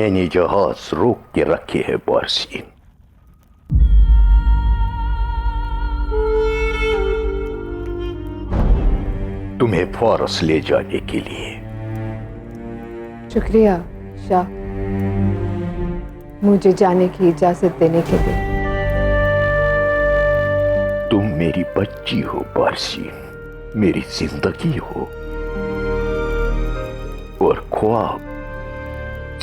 मैंने जहाज रोक के रखे है बारसीन। तुम्हें फारस ले जाने के लिए। शुक्रिया शाह, मुझे जाने की इजाजत देने के लिए। तुम मेरी बच्ची हो बारसीन, मेरी जिंदगी हो। और ख्वाब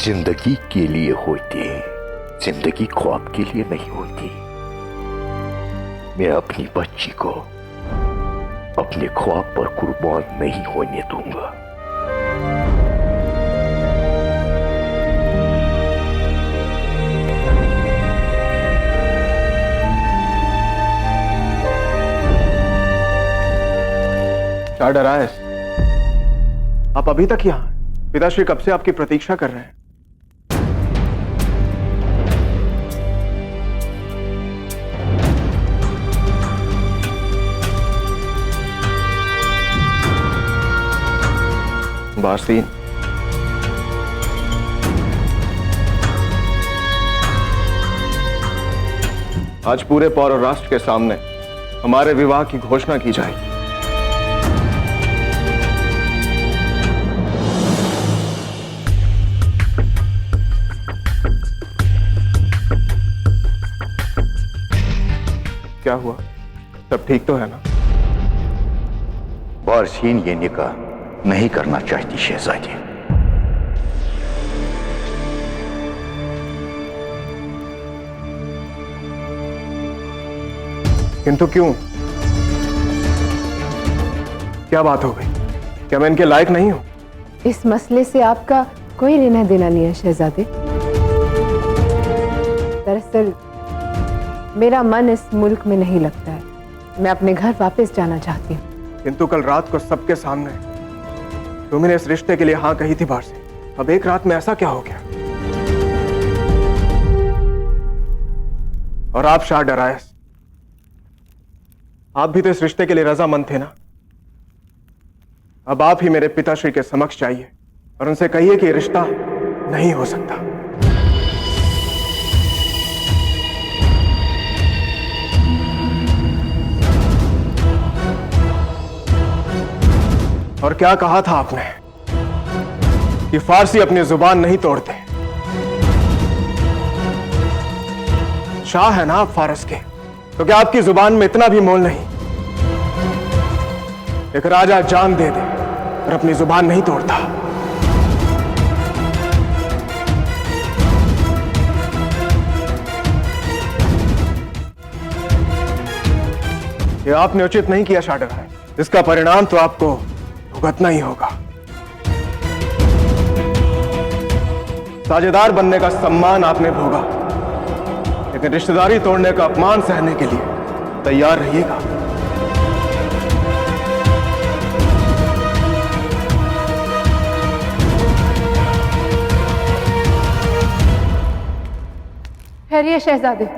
जिंदगी के लिए होते हैं, जिंदगी ख्वाब के लिए नहीं होती। मैं अपनी बच्ची को अपने ख्वाब पर कुर्बान नहीं होने दूंगा। शाह डरायस, आप अभी तक यहां हैं? पिताश्री कब से आपकी प्रतीक्षा कर रहे हैं। बारसीन, आज पूरे पौर और राष्ट्र के सामने हमारे विवाह की घोषणा की जाएगी। क्या हुआ? सब ठीक तो है ना? बारसीन ये निकाह नहीं करना चाहती शहजादी। किंतु क्यों? क्या बात हो गई? क्या मैं इनके लायक नहीं हूं? इस मसले से आपका कोई लेना देना नहीं है शहजादे। दरअसल मेरा मन इस मुल्क में नहीं लगता है, मैं अपने घर वापस जाना चाहती हूँ। किंतु कल रात को सबके सामने तुमने इस रिश्ते के लिए हाँ कही थी बारसीन। अब एक रात में ऐसा क्या हो गया? और आप शाह डरायस, आप भी तो इस रिश्ते के लिए रजामंद थे ना? अब आप ही मेरे पिताश्री के समक्ष जाइए और उनसे कहिए कि रिश्ता नहीं हो सकता। और क्या कहा था आपने कि फारसी अपनी जुबान नहीं तोड़ते? शाह है ना आप फारस के, तो क्या आपकी जुबान में इतना भी मोल नहीं? एक राजा जान दे दे और अपनी जुबान नहीं तोड़ता। ये आपने उचित नहीं किया शाह डरायस। इसका परिणाम तो आपको भुगतना ही होगा। साझेदार बनने का सम्मान आपने भोगा, लेकिन रिश्तेदारी तोड़ने का अपमान सहने के लिए तैयार रहिएगा। ठहरिए शहजादे।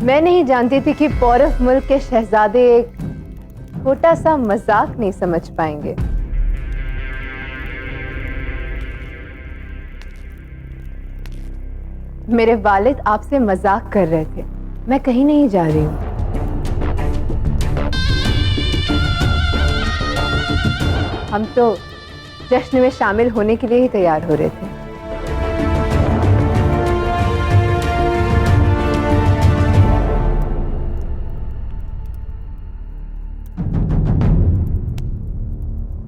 मैं नहीं जानती थी कि पौरव मुल्क के शहजादे एक छोटा सा मजाक नहीं समझ पाएंगे। मेरे वालिद आपसे मजाक कर रहे थे, मैं कहीं नहीं जा रही हूं। हम तो जश्न में शामिल होने के लिए ही तैयार हो रहे थे।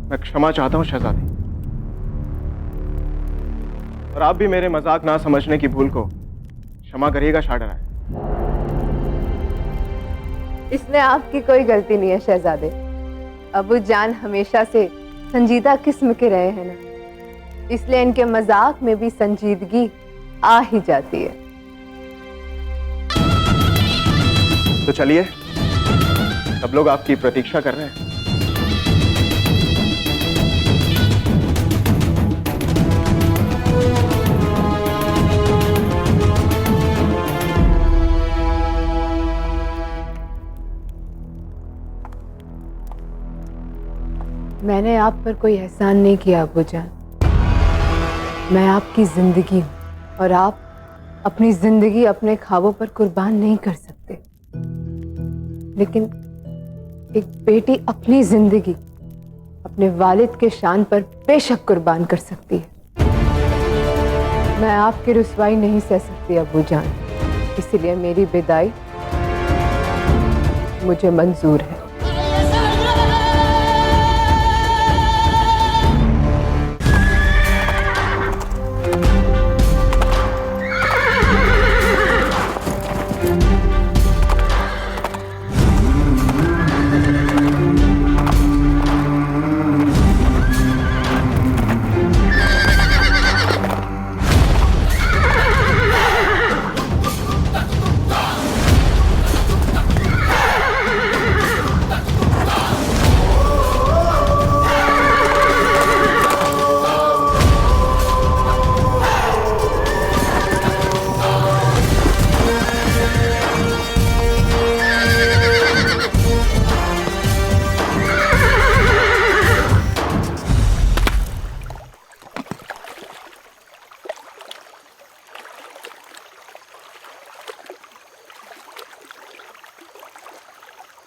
मैं क्षमा चाहता हूं शहजादी, और आप भी मेरे मजाक ना समझने की भूल को क्षमा करिएगा शाह डरायस। इसमें आपकी कोई गलती नहीं है शहजादे। अबू जान हमेशा से संजीदा किस्म के रहे हैं ना, इसलिए इनके मजाक में भी संजीदगी आ ही जाती है। तो चलिए, सब लोग आपकी प्रतीक्षा कर रहे हैं। मैंने आप पर कोई एहसान नहीं किया अब्बू जान। मैं आपकी जिंदगी हूं और आप अपनी जिंदगी अपने ख्वाबों पर कुर्बान नहीं कर सकते, लेकिन एक बेटी अपनी जिंदगी अपने वालिद के शान पर बेशक कुर्बान कर सकती है। मैं आपकी रुसवाई नहीं सह सकती अब्बू जान, इसलिए मेरी विदाई मुझे मंजूर है।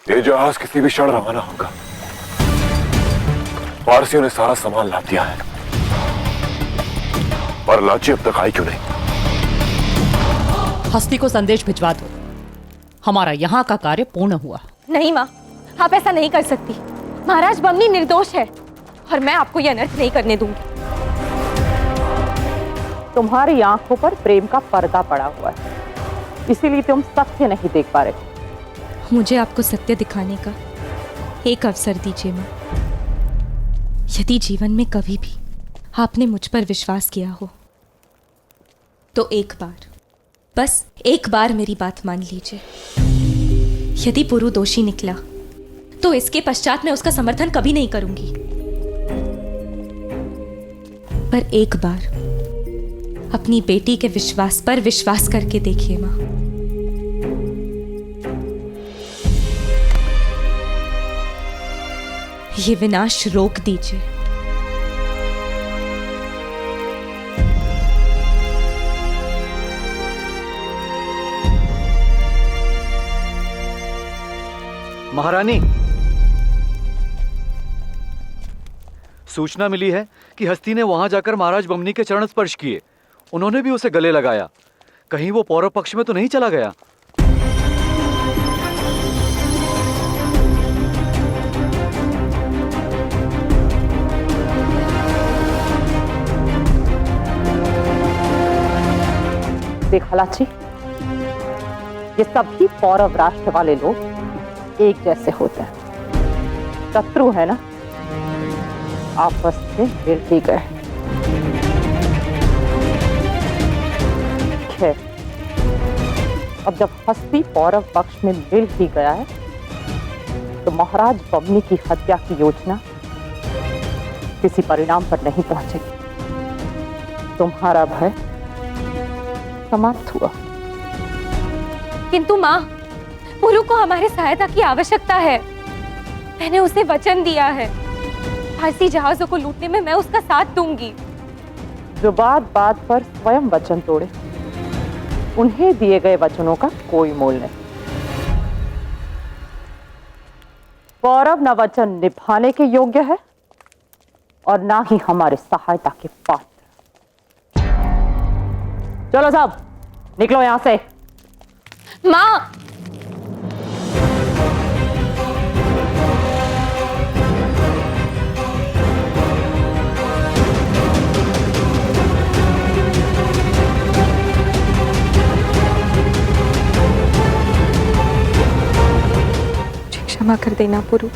ये जहाज किसी भी क्षण रवाना होगा। पारसियों ने सारा सामान लाद दिया है, पर लाची अब तक आई क्यों नहीं? हस्ती को संदेश भिजवा दो, हमारा यहाँ का कार्य पूर्ण हुआ। नहीं माँ, आप ऐसा नहीं कर सकती। महाराज बमनी निर्दोष है और मैं आपको यह अनर्थ नहीं करने दूंगी। तुम्हारी आंखों पर प्रेम का पर्दा पड़ा हुआ है, इसीलिए तुम सत्य नहीं देख पा रहे। मुझे आपको सत्य दिखाने का एक अवसर दीजिए माँ। यदि जीवन में कभी भी आपने मुझ पर विश्वास किया हो तो एक बार, बस एक बार मेरी बात मान लीजिए। यदि पुरु दोषी निकला तो इसके पश्चात मैं उसका समर्थन कभी नहीं करूंगी, पर एक बार अपनी बेटी के विश्वास पर विश्वास करके देखिए माँ। ये विनाश रोक दीजिए। महारानी, सूचना मिली है कि हस्ती ने वहां जाकर महाराज बमनी के चरण स्पर्श किए। उन्होंने भी उसे गले लगाया। कहीं वो पौरव पक्ष में तो नहीं चला गया? देखा लाची, ये सभी पौरव राष्ट्र वाले लोग एक जैसे होते हैं। शत्रु है ना, आपस में मिल ही गए। खैर, अब जब हस्ती पौरव पक्ष में मिल ही गया है तो महाराज बमनी की हत्या की योजना किसी परिणाम पर नहीं पहुंचेगी। तुम्हारा भय समाप्त हुआ। किंतु माँ, पुरु को हमारी सहायता की आवश्यकता है। मैंने उसे वचन दिया है, फारसी जहाजों को लूटने में मैं उसका साथ दूंगी। जो बात बात पर स्वयं वचन तोड़े, उन्हें दिए गए वचनों का कोई मोल नहीं। पौरव न वचन निभाने के योग्य है और ना ही हमारे सहायता के पात्र। चलो साहब, निकलो यहां से। माँ, क्षमा कर देना पुरु।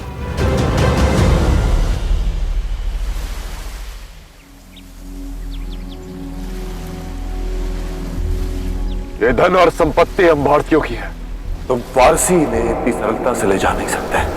ये धन और संपत्ति हम भारतीयों की है, तुम फारसी ने इतनी सरलता से ले जा नहीं सकते।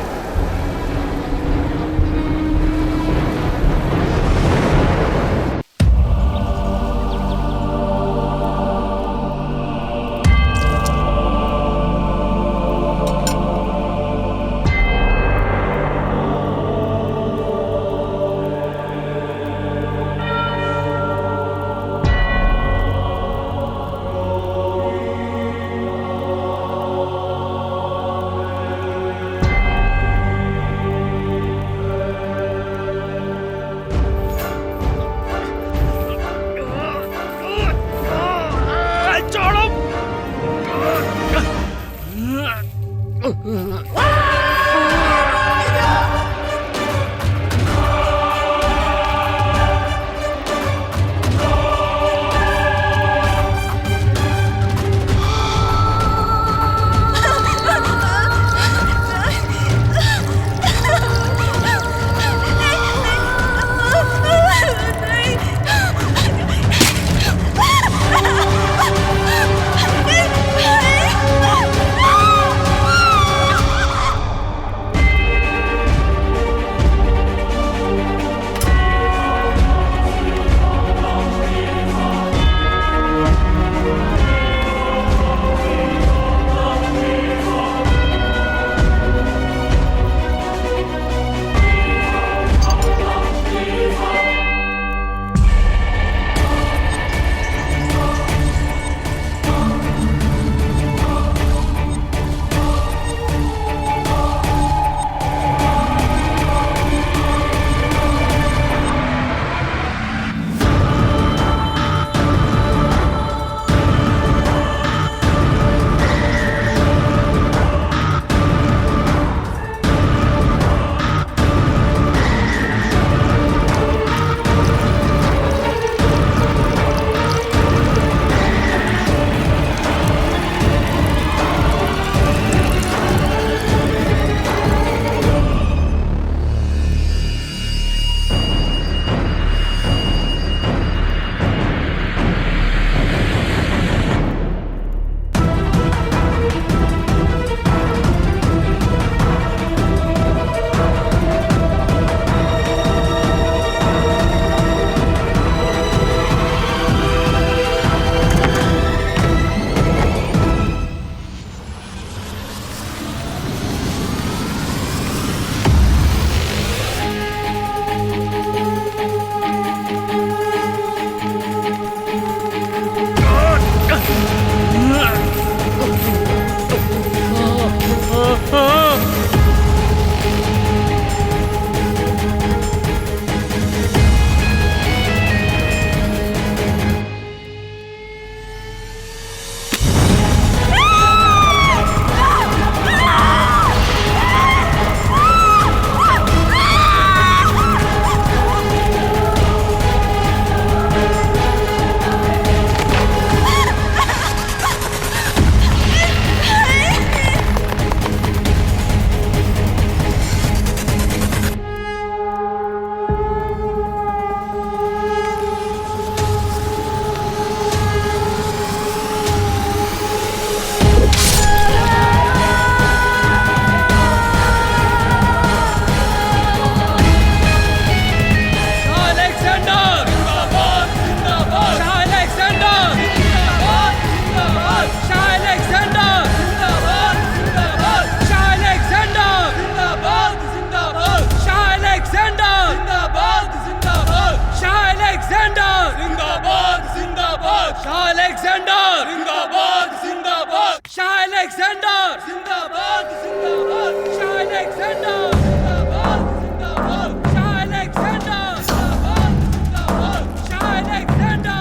अलेक्जेंडर जिंदाबाद जिंदाबाद शाह अलेक्जेंडर जिंदाबाद जिंदाबाद शाह अलेक्जेंडर जिंदाबाद जिंदाबाद शाह अलेक्जेंडर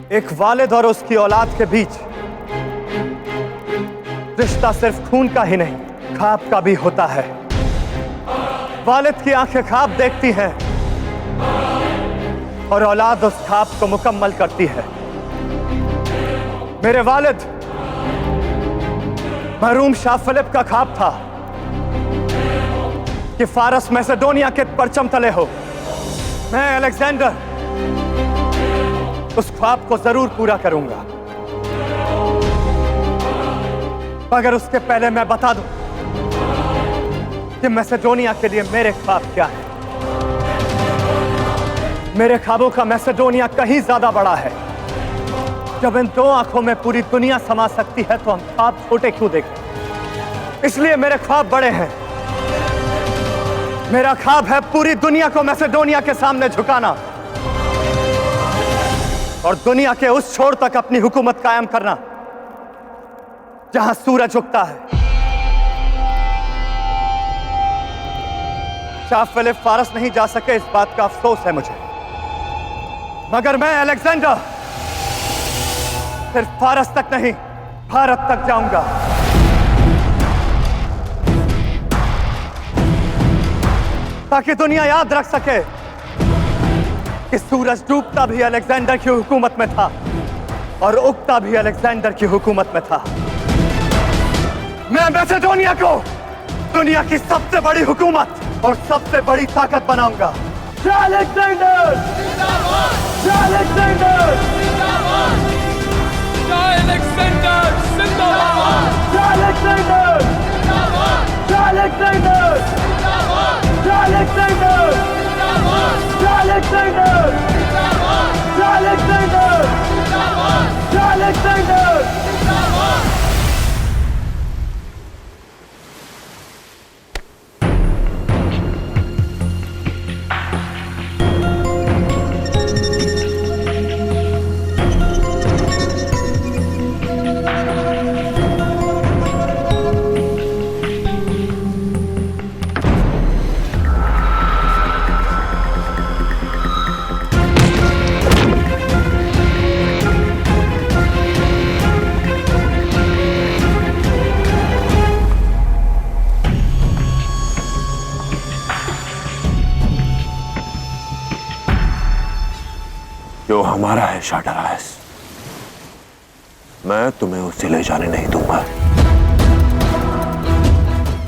एक वालिद और उसकी औलाद के बीच रिश्ता सिर्फ खून का ही नहीं, ख्वाब का भी होता है। वालिद की आंखें ख्वाब देखती हैं और औलाद उस ख्वाब को मुकम्मल करती है। मेरे वालिद महरूम शाह फिलिप का ख्वाब था कि फारस मैसेडोनिया के परचम तले हो। मैं अलेक्जेंडर उस ख्वाब को जरूर पूरा करूंगा, मगर उसके पहले मैं बता दूं कि मैसेडोनिया के लिए मेरे ख्वाब क्या है। मेरे ख्वाबों का मैसेडोनिया कहीं ज्यादा बड़ा है। जब इन दो आंखों में पूरी दुनिया समा सकती है तो हम ख्वाब छोटे क्यों देखें? इसलिए मेरे ख्वाब बड़े हैं। मेरा ख्वाब है पूरी दुनिया को मैसेडोनिया के सामने झुकाना और दुनिया के उस छोर तक अपनी हुकूमत कायम करना जहां सूरज उगता है। शाह फिलिप फारस नहीं जा सके, इस बात का अफसोस है मुझे, मगर मैं अलेक्जेंडर सिर्फ फारस तक नहीं, भारत तक जाऊंगा। ताकि दुनिया याद रख सके कि सूरज डूबता भी अलेक्जेंडर की हुकूमत में था और उगता भी अलेक्जेंडर की हुकूमत में था। मैं मैसेडोनिया को दुनिया की सबसे बड़ी हुकूमत और सबसे बड़ी ताकत बनाऊंगा। शाह अलेक्जेंडर जिंदाबाद! शाह अलेक्जेंडर जिंदाबाद! शाह अलेक्जेंडर जिंदाबाद! शाह अलेक्जेंडर जिंदाबाद! शाह अलेक्जेंडर जिंदाबाद! शाह अलेक्जेंडर जिंदाबाद! शाह अलेक्जेंडर जिंदाबाद! शाह अलेक्जेंडर जिंदाबाद! शाह अलेक्जेंडर जिंदाबाद! जो हमारा है शाटराइस, मैं तुम्हें उसे ले जाने नहीं दूंगा।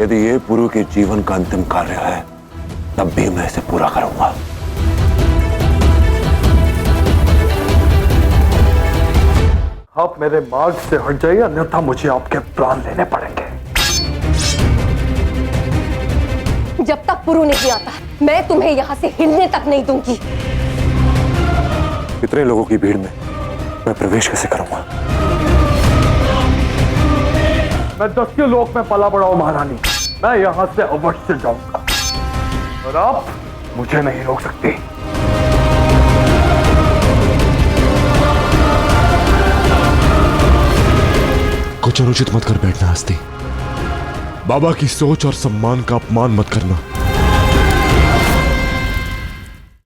यदि ये पुरु के जीवन का अंतिम कार्य है तब भी मैं इसे पूरा करूंगा। आप मेरे मार्ग से हट जाइए, अन्यथा मुझे आपके प्राण लेने पड़ेंगे। जब तक पुरु नहीं आता मैं तुम्हें यहाँ से हिलने तक नहीं दूंगी। इतने लोगों की भीड़ में मैं प्रवेश कैसे करूंगा? मैं 10 लोक में पला बड़ा हूं महारानी, मैं यहां से अवश्य जाऊंगा और आप मुझे नहीं रोक सकती। कुछ अनुचित मत कर बैठना हस्ती। बाबा की सोच और सम्मान का अपमान मत करना।